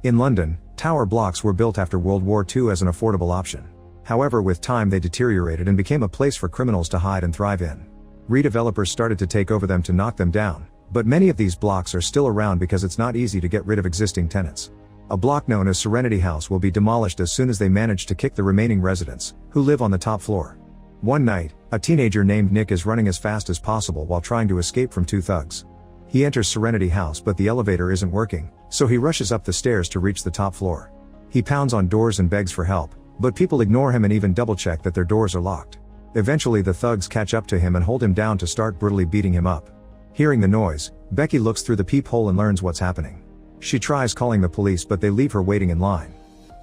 In London, tower blocks were built after World War II as an affordable option. However, with time they deteriorated and became a place for criminals to hide and thrive in. Redevelopers started to take over them to knock them down, but many of these blocks are still around because it's not easy to get rid of existing tenants. A block known as Serenity House will be demolished as soon as they manage to kick the remaining residents, who live on the top floor. One night, a teenager named Nick is running as fast as possible while trying to escape from two thugs. He enters Serenity House but the elevator isn't working, so he rushes up the stairs to reach the top floor. He pounds on doors and begs for help, but people ignore him and even double-check that their doors are locked. Eventually the thugs catch up to him and hold him down to start brutally beating him up. Hearing the noise, Becky looks through the peephole and learns what's happening. She tries calling the police but they leave her waiting in line.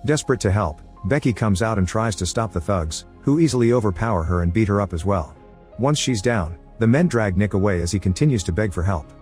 Desperate to help, Becky comes out and tries to stop the thugs, who easily overpower her and beat her up as well. Once she's down, the men drag Nick away as he continues to beg for help.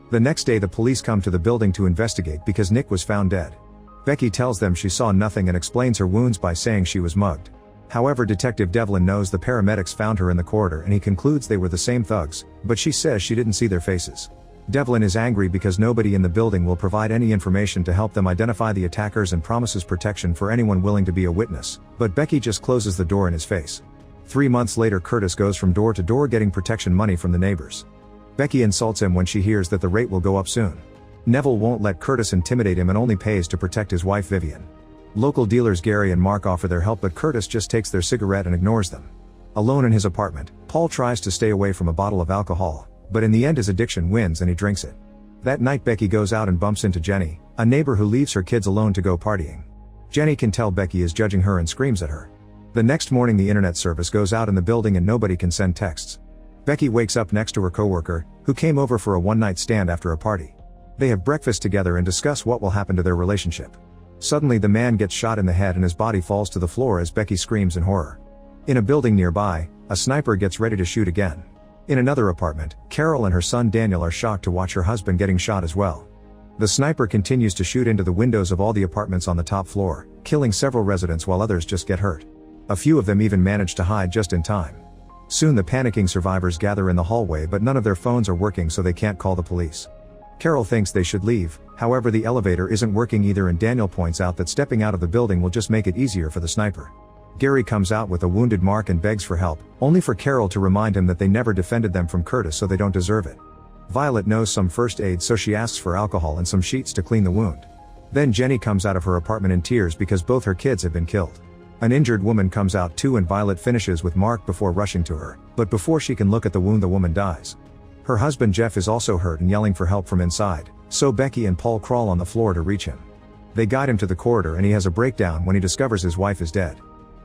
The next day the police come to the building to investigate because Nick was found dead. Becky tells them she saw nothing and explains her wounds by saying she was mugged. However, Detective Devlin knows the paramedics found her in the corridor and he concludes they were the same thugs, but she says she didn't see their faces. Devlin is angry because nobody in the building will provide any information to help them identify the attackers and promises protection for anyone willing to be a witness, but Becky just closes the door in his face. 3 months later Curtis goes from door to door getting protection money from the neighbors. Becky insults him when she hears that the rate will go up soon. Neville won't let Curtis intimidate him and only pays to protect his wife Vivian. Local dealers Gary and Mark offer their help but Curtis just takes their cigarette and ignores them. Alone in his apartment, Paul tries to stay away from a bottle of alcohol, but in the end his addiction wins and he drinks it. That night Becky goes out and bumps into Jenny, a neighbor who leaves her kids alone to go partying. Jenny can tell Becky is judging her and screams at her. The next morning the internet service goes out in the building and nobody can send texts. Becky wakes up next to her coworker, who came over for a one-night stand after a party. They have breakfast together and discuss what will happen to their relationship. Suddenly the man gets shot in the head and his body falls to the floor as Becky screams in horror. In a building nearby, a sniper gets ready to shoot again. In another apartment, Carol and her son Daniel are shocked to watch her husband getting shot as well. The sniper continues to shoot into the windows of all the apartments on the top floor, killing several residents while others just get hurt. A few of them even manage to hide just in time. Soon the panicking survivors gather in the hallway but none of their phones are working so they can't call the police. Carol thinks they should leave, however the elevator isn't working either and Daniel points out that stepping out of the building will just make it easier for the sniper. Gary comes out with a wounded Mark and begs for help, only for Carol to remind him that they never defended them from Curtis so they don't deserve it. Violet knows some first aid so she asks for alcohol and some sheets to clean the wound. Then Jenny comes out of her apartment in tears because both her kids have been killed. An injured woman comes out too and Violet finishes with Mark before rushing to her, but before she can look at the wound the woman dies. Her husband Jeff is also hurt and yelling for help from inside, so Becky and Paul crawl on the floor to reach him. They guide him to the corridor and he has a breakdown when he discovers his wife is dead.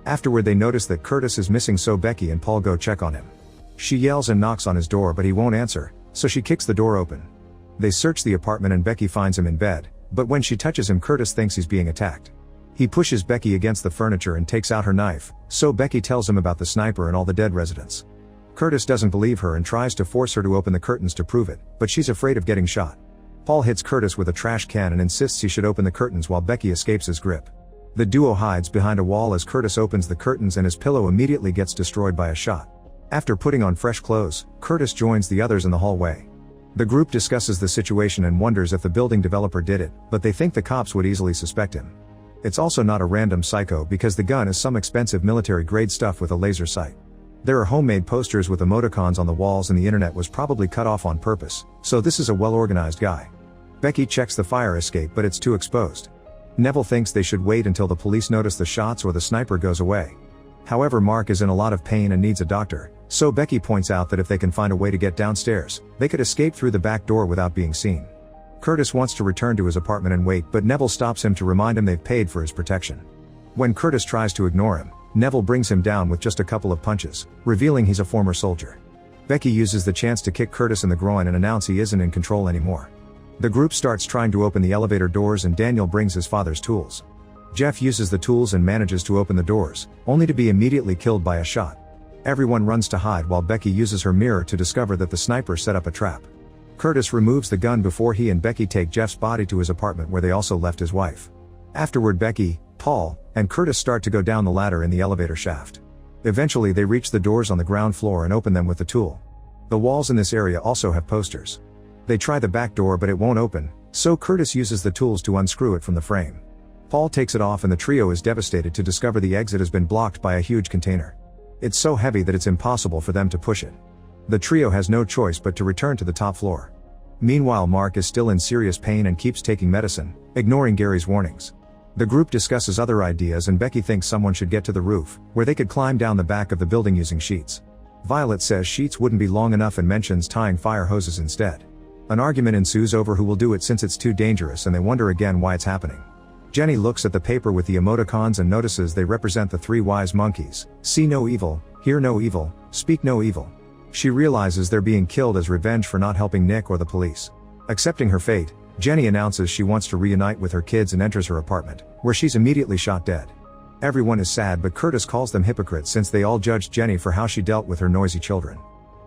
Afterward they notice that Curtis is missing so Becky and Paul go check on him. She yells and knocks on his door but he won't answer, so she kicks the door open. They search the apartment and Becky finds him in bed, but when she touches him Curtis thinks he's being attacked. He pushes Becky against the furniture and takes out her knife, so Becky tells him about the sniper and all the dead residents. Curtis doesn't believe her and tries to force her to open the curtains to prove it, but she's afraid of getting shot. Paul hits Curtis with a trash can and insists he should open the curtains while Becky escapes his grip. The duo hides behind a wall as Curtis opens the curtains and his pillow immediately gets destroyed by a shot. After putting on fresh clothes, Curtis joins the others in the hallway. The group discusses the situation and wonders if the building developer did it, but they think the cops would easily suspect him. It's also not a random psycho because the gun is some expensive military-grade stuff with a laser sight. There are homemade posters with emoticons on the walls and the internet was probably cut off on purpose, so this is a well-organized guy. Becky checks the fire escape but it's too exposed. Neville thinks they should wait until the police notice the shots or the sniper goes away. However, Mark is in a lot of pain and needs a doctor, so Becky points out that if they can find a way to get downstairs, they could escape through the back door without being seen. Curtis wants to return to his apartment and wait but Neville stops him to remind him they've paid for his protection. When Curtis tries to ignore him, Neville brings him down with just a couple of punches, revealing he's a former soldier. Becky uses the chance to kick Curtis in the groin and announce he isn't in control anymore. The group starts trying to open the elevator doors and Daniel brings his father's tools. Jeff uses the tools and manages to open the doors, only to be immediately killed by a shot. Everyone runs to hide while Becky uses her mirror to discover that the sniper set up a trap. Curtis removes the gun before he and Becky take Jeff's body to his apartment where they also left his wife. Afterward Becky, Paul, and Curtis start to go down the ladder in the elevator shaft. Eventually they reach the doors on the ground floor and open them with the tool. The walls in this area also have posters. They try the back door but it won't open, so Curtis uses the tools to unscrew it from the frame. Paul takes it off and the trio is devastated to discover the exit has been blocked by a huge container. It's so heavy that it's impossible for them to push it. The trio has no choice but to return to the top floor. Meanwhile, Mark is still in serious pain and keeps taking medicine, ignoring Gary's warnings. The group discusses other ideas and Becky thinks someone should get to the roof, where they could climb down the back of the building using sheets. Violet says sheets wouldn't be long enough and mentions tying fire hoses instead. An argument ensues over who will do it since it's too dangerous and they wonder again why it's happening. Jenny looks at the paper with the emoticons and notices they represent the three wise monkeys: see no evil, hear no evil, speak no evil. She realizes they're being killed as revenge for not helping Nick or the police. Accepting her fate, Jenny announces she wants to reunite with her kids and enters her apartment, where she's immediately shot dead. Everyone is sad but Curtis calls them hypocrites since they all judged Jenny for how she dealt with her noisy children.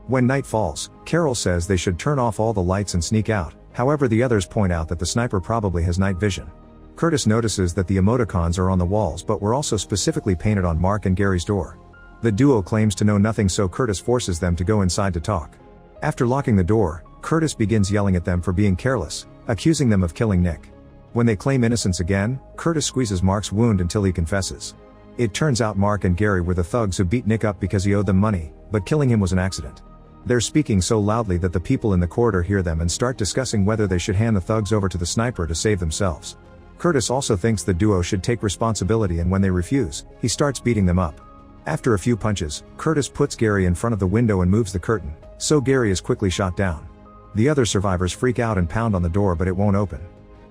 When night falls, Carol says they should turn off all the lights and sneak out, however the others point out that the sniper probably has night vision. Curtis notices that the emoticons are on the walls but were also specifically painted on Mark and Gary's door. The duo claims to know nothing so Curtis forces them to go inside to talk. After locking the door, Curtis begins yelling at them for being careless, accusing them of killing Nick. When they claim innocence again, Curtis squeezes Mark's wound until he confesses. It turns out Mark and Gary were the thugs who beat Nick up because he owed them money, but killing him was an accident. They're speaking so loudly that the people in the corridor hear them and start discussing whether they should hand the thugs over to the sniper to save themselves. Curtis also thinks the duo should take responsibility and when they refuse, he starts beating them up. After a few punches, Curtis puts Gary in front of the window and moves the curtain, so Gary is quickly shot down. The other survivors freak out and pound on the door but it won't open.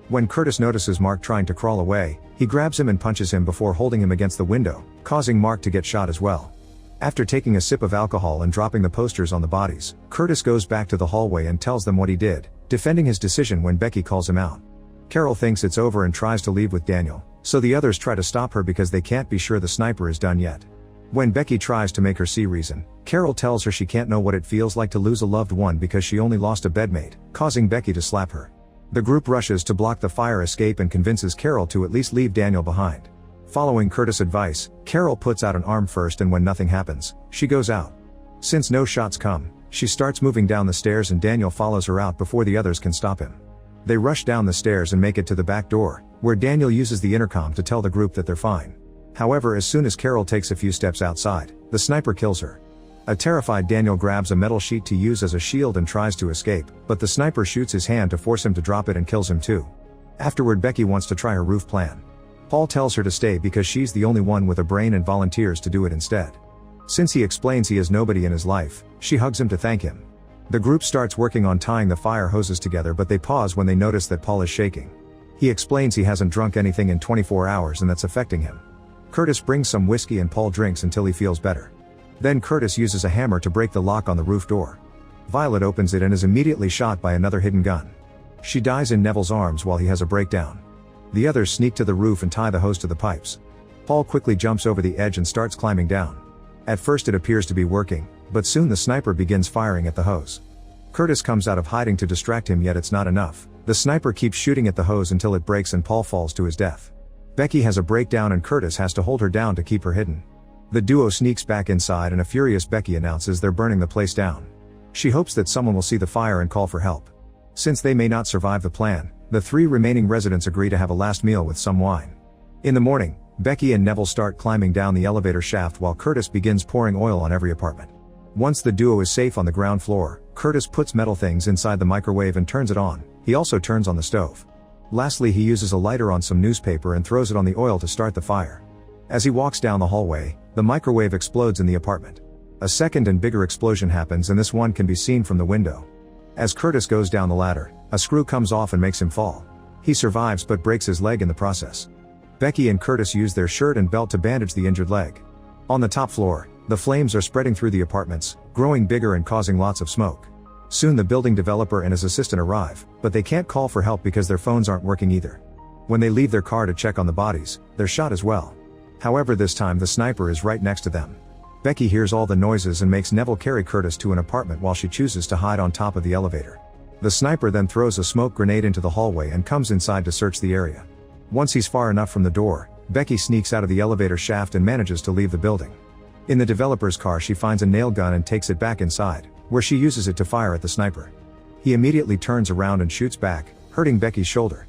When Curtis notices Mark trying to crawl away, he grabs him and punches him before holding him against the window, causing Mark to get shot as well. After taking a sip of alcohol and dropping the posters on the bodies, Curtis goes back to the hallway and tells them what he did, defending his decision when Becky calls him out. Carol thinks it's over and tries to leave with Daniel, so the others try to stop her because they can't be sure the sniper is done yet. When Becky tries to make her see reason, Carol tells her she can't know what it feels like to lose a loved one because she only lost a bedmate, causing Becky to slap her. The group rushes to block the fire escape and convinces Carol to at least leave Daniel behind. Following Curtis' advice, Carol puts out an arm first and when nothing happens, she goes out. Since no shots come, she starts moving down the stairs and Daniel follows her out before the others can stop him. They rush down the stairs and make it to the back door, where Daniel uses the intercom to tell the group that they're fine. However, as soon as Carol takes a few steps outside, the sniper kills her. A terrified Daniel grabs a metal sheet to use as a shield and tries to escape, but the sniper shoots his hand to force him to drop it and kills him too. Afterward, Becky wants to try her roof plan. Paul tells her to stay because she's the only one with a brain and volunteers to do it instead. Since he explains he has nobody in his life, she hugs him to thank him. The group starts working on tying the fire hoses together but they pause when they notice that Paul is shaking. He explains he hasn't drunk anything in 24 hours and that's affecting him. Curtis brings some whiskey and Paul drinks until he feels better. Then Curtis uses a hammer to break the lock on the roof door. Violet opens it and is immediately shot by another hidden gun. She dies in Neville's arms while he has a breakdown. The others sneak to the roof and tie the hose to the pipes. Paul quickly jumps over the edge and starts climbing down. At first it appears to be working, but soon the sniper begins firing at the hose. Curtis comes out of hiding to distract him, yet it's not enough. The sniper keeps shooting at the hose until it breaks and Paul falls to his death. Becky has a breakdown and Curtis has to hold her down to keep her hidden. The duo sneaks back inside and a furious Becky announces they're burning the place down. She hopes that someone will see the fire and call for help. Since they may not survive the plan, the three remaining residents agree to have a last meal with some wine. In the morning, Becky and Neville start climbing down the elevator shaft while Curtis begins pouring oil on every apartment. Once the duo is safe on the ground floor, Curtis puts metal things inside the microwave and turns it on. He also turns on the stove. Lastly, he uses a lighter on some newspaper and throws it on the oil to start the fire. As he walks down the hallway, the microwave explodes in the apartment. A second and bigger explosion happens and this one can be seen from the window. As Curtis goes down the ladder, a screw comes off and makes him fall. He survives but breaks his leg in the process. Becky and Curtis use their shirt and belt to bandage the injured leg. On the top floor, the flames are spreading through the apartments, growing bigger and causing lots of smoke. Soon the building developer and his assistant arrive, but they can't call for help because their phones aren't working either. When they leave their car to check on the bodies, they're shot as well. However, this time the sniper is right next to them. Becky hears all the noises and makes Neville carry Curtis to an apartment while she chooses to hide on top of the elevator. The sniper then throws a smoke grenade into the hallway and comes inside to search the area. Once he's far enough from the door, Becky sneaks out of the elevator shaft and manages to leave the building. In the developer's car she finds a nail gun and takes it back inside, where she uses it to fire at the sniper. He immediately turns around and shoots back, hurting Becky's shoulder.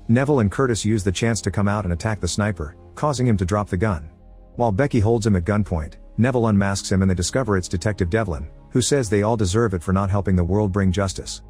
Neville and Curtis use the chance to come out and attack the sniper, causing him to drop the gun. While Becky holds him at gunpoint, Neville unmasks him and they discover it's Detective Devlin, who says they all deserve it for not helping the world bring justice.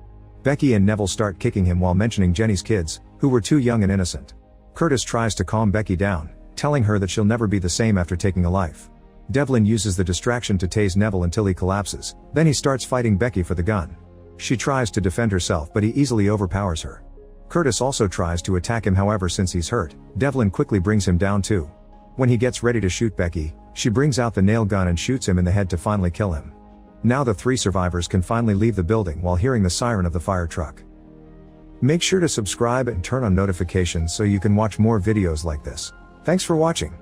Becky and Neville start kicking him while mentioning Jenny's kids, who were too young and innocent. Curtis tries to calm Becky down, telling her that she'll never be the same after taking a life. Devlin uses the distraction to tase Neville until he collapses, then he starts fighting Becky for the gun. She tries to defend herself but he easily overpowers her. Curtis also tries to attack him, however since he's hurt, Devlin quickly brings him down too. When he gets ready to shoot Becky, she brings out the nail gun and shoots him in the head to finally kill him. Now the 3 survivors can finally leave the building while hearing the siren of the fire truck. Make sure to subscribe and turn on notifications so you can watch more videos like this. Thanks for watching.